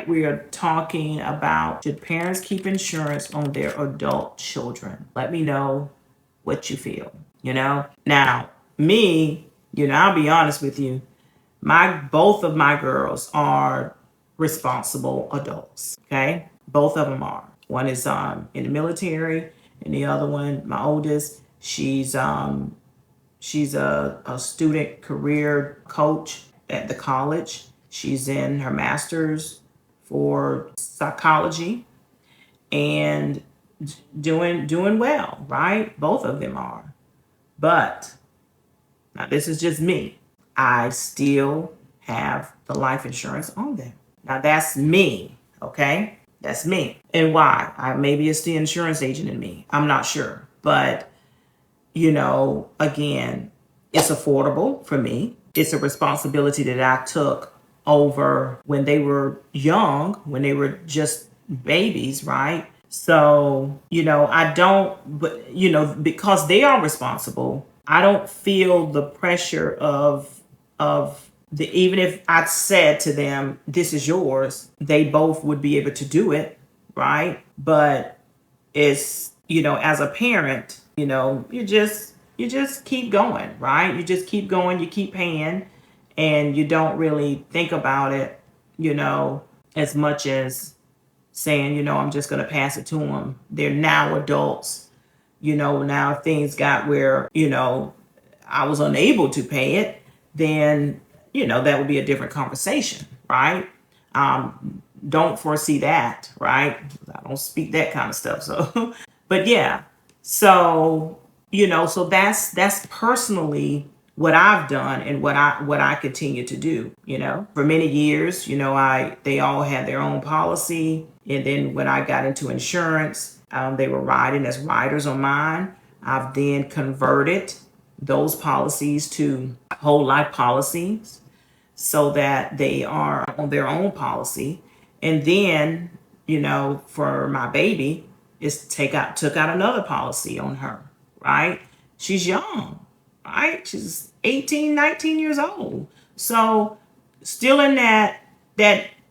We are talking about, should parents keep insurance on their adult children? Let me know what you feel, Now, me, I'll be honest with you. Both of my girls are responsible adults, okay? Both of them are. One is in the military, and the other one, my oldest, she's a student career coach at the college. She's in her master's for psychology and doing well, right? Both of them are. But now this is just me. I still have the life insurance on them. Now that's me, okay? That's me. And why? Maybe it's the insurance agent in me. I'm not sure. But, again, it's affordable for me. It's a responsibility that I took over when they were young, when they were just babies, right? So, I don't, but, because they are responsible, I don't feel the pressure of even if I said to them, this is yours, they both would be able to do it, right? But it's, as a parent, you just keep going, right? You just keep going, you keep paying, and you don't really think about it, as much as saying, I'm just going to pass it to them. They're now adults. Now if things got where, I was unable to pay it, then, that would be a different conversation, right? Don't foresee that, right? I don't speak that kind of stuff. So, but yeah, so, so that's personally what I've done and what I continue to do, for many years, they all had their own policy. And then when I got into insurance, they were riding as riders on mine. I've then converted those policies to whole life policies so that they are on their own policy. And then, for my baby, took out another policy on her, right? She's young, right? She's 18, 19 years old. So still in that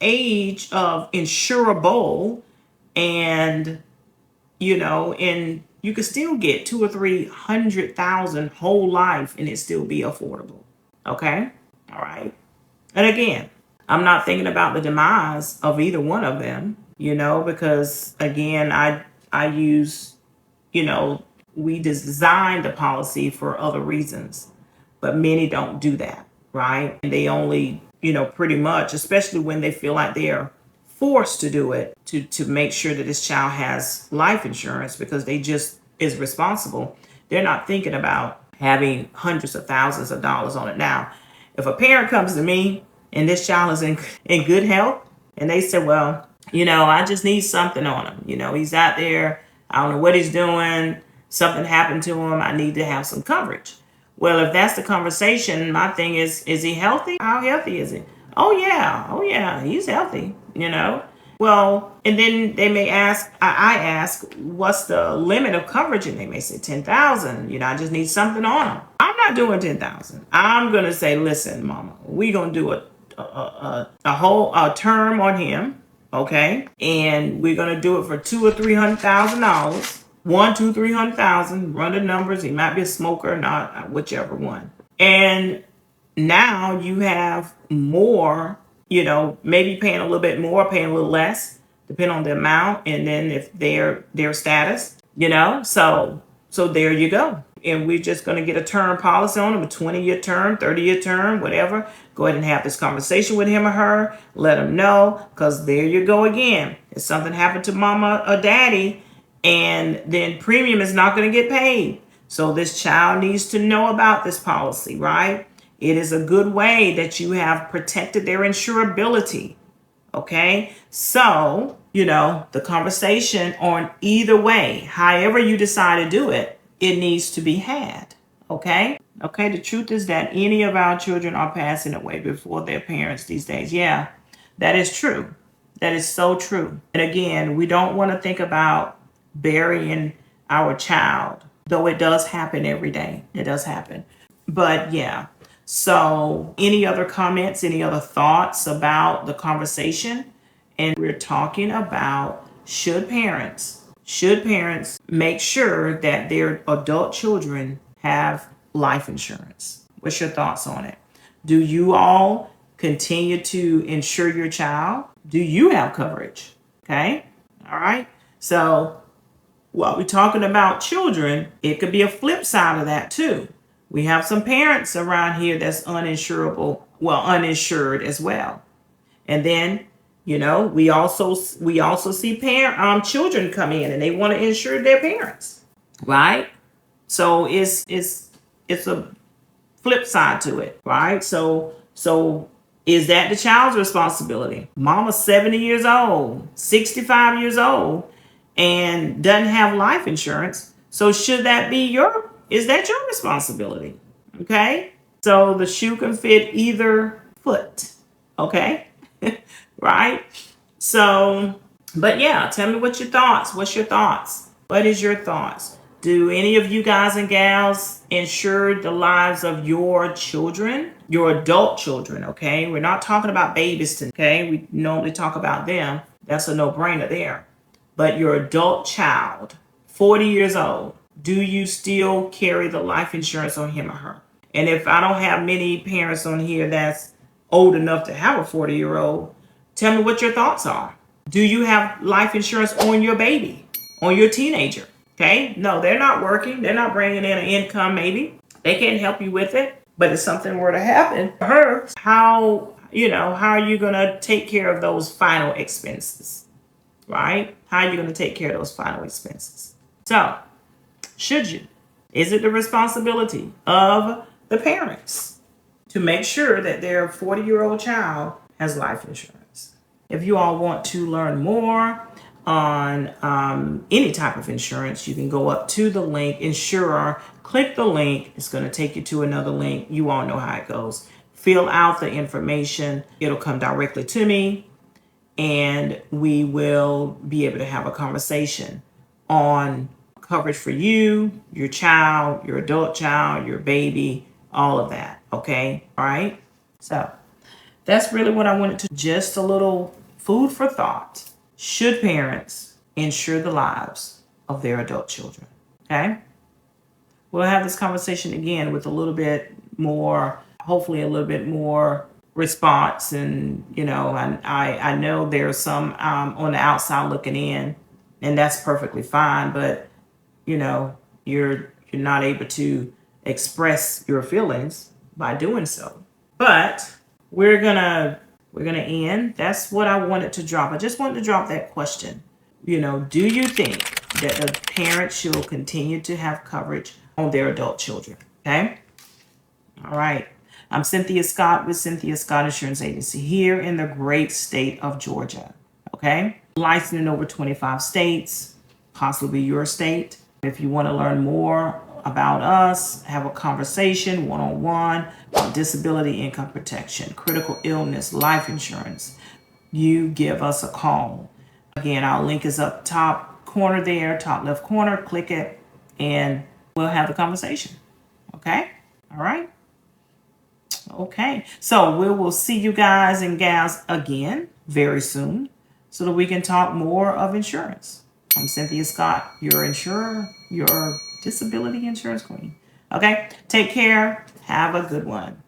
age of insurable, and and you could still get 200,000 or 300,000 whole life and it still be affordable. Okay. All right. And again, I'm not thinking about the demise of either one of them, because again, I use, we designed the policy for other reasons, but many don't do that, right? And they only, pretty much, especially when they feel like they're forced to do it to make sure that this child has life insurance because they just is responsible. They're not thinking about having hundreds of thousands of dollars on it. Now, if a parent comes to me and this child is in good health and they say, well, I just need something on him. He's out there. I don't know what he's doing. Something happened to him. I need to have some coverage. Well, if that's the conversation, my thing is he healthy? How healthy is he? Oh yeah, he's healthy, Well, and then they may ask, I ask, what's the limit of coverage? And they may say 10,000. I just need something on him. I'm not doing 10,000. I'm going to say, listen, mama, we're going to do a whole term on him. Okay. And we're going to do it for $200,000 or $300,000. 300,000, run the numbers. He might be a smoker, not whichever one. And now you have more, maybe paying a little bit more, paying a little less, depending on the amount. And then if their status, so there you go. And we're just going to get a term policy on them, a 20-year term, 30-year term, whatever. Go ahead and have this conversation with him or her. Let them know, because there you go again. If something happened to mama or daddy, and then premium is not going to get paid. So this child needs to know about this policy, right? It is a good way that you have protected their insurability. Okay. So, the conversation on either way, however you decide to do it, it needs to be had. Okay. Okay. The truth is that any of our children are passing away before their parents these days. Yeah, that is true. That is so true. And again, we don't want to think about burying our child, though it does happen every day. It does happen. But yeah. So any other comments, any other thoughts about the conversation? And we're talking about should parents make sure that their adult children have life insurance? What's your thoughts on it? Do you all continue to insure your child? Do you have coverage? Okay. All right. So while we're talking about children, it could be a flip side of that too. We have some parents around here that's uninsured as well. And then, we also see children come in and they want to insure their parents, right? So it's a flip side to it, right? So is that the child's responsibility? Mama's 70 years old, 65 years old, and doesn't have life insurance. So is that your responsibility? Okay? So the shoe can fit either foot. Okay? Right? So, but yeah, tell me what's your thoughts. What's your thoughts? What is your thoughts? Do any of you guys and gals insure the lives of your children, your adult children? Okay, we're not talking about babies today. Okay, we normally talk about them. That's a no-brainer there. But your adult child, 40 years old, do you still carry the life insurance on him or her? And if I don't have many parents on here that's old enough to have a 40-year-old, tell me what your thoughts are. Do you have life insurance on your baby, on your teenager? Okay, no, they're not working. They're not bringing in an income maybe. They can't help you with it. But if something were to happen to her, how are you going to take care of those final expenses? Right? How are you going to take care of those final expenses? So, should you? Is it the responsibility of the parents to make sure that their 40-year-old child has life insurance? If you all want to learn more on any type of insurance, you can go up to the link, Insurer, click the link. It's going to take you to another link. You all know how it goes. Fill out the information. It'll come directly to me, and we will be able to have a conversation on coverage for you, your child, your adult child, your baby, all of that. Okay? All right? So that's really what I wanted to, just a little food for thought. Should parents insure the lives of their adult children? Okay? We'll have this conversation again with a little bit more, hopefully a little bit more response. And, I know there's some on the outside looking in, and that's perfectly fine. But, you're not able to express your feelings by doing so. But we're gonna end. That's what I wanted to drop. I just wanted to drop that question. Do you think that the parents should continue to have coverage on their adult children? Okay. All right. I'm Cynthia Scott with Cynthia Scott Insurance Agency here in the great state of Georgia. Okay. Licensed in over 25 states, possibly your state. If you want to learn more about us, have a conversation one-on-one about disability income protection, critical illness, life insurance, you give us a call. Again, our link is up top corner there, top left corner. Click it and we'll have the conversation. Okay? All right? Okay. So we will see you guys and gals again very soon so that we can talk more of insurance. I'm Cynthia Scott, your insurer, your disability insurance queen. Okay? Take care. Have a good one.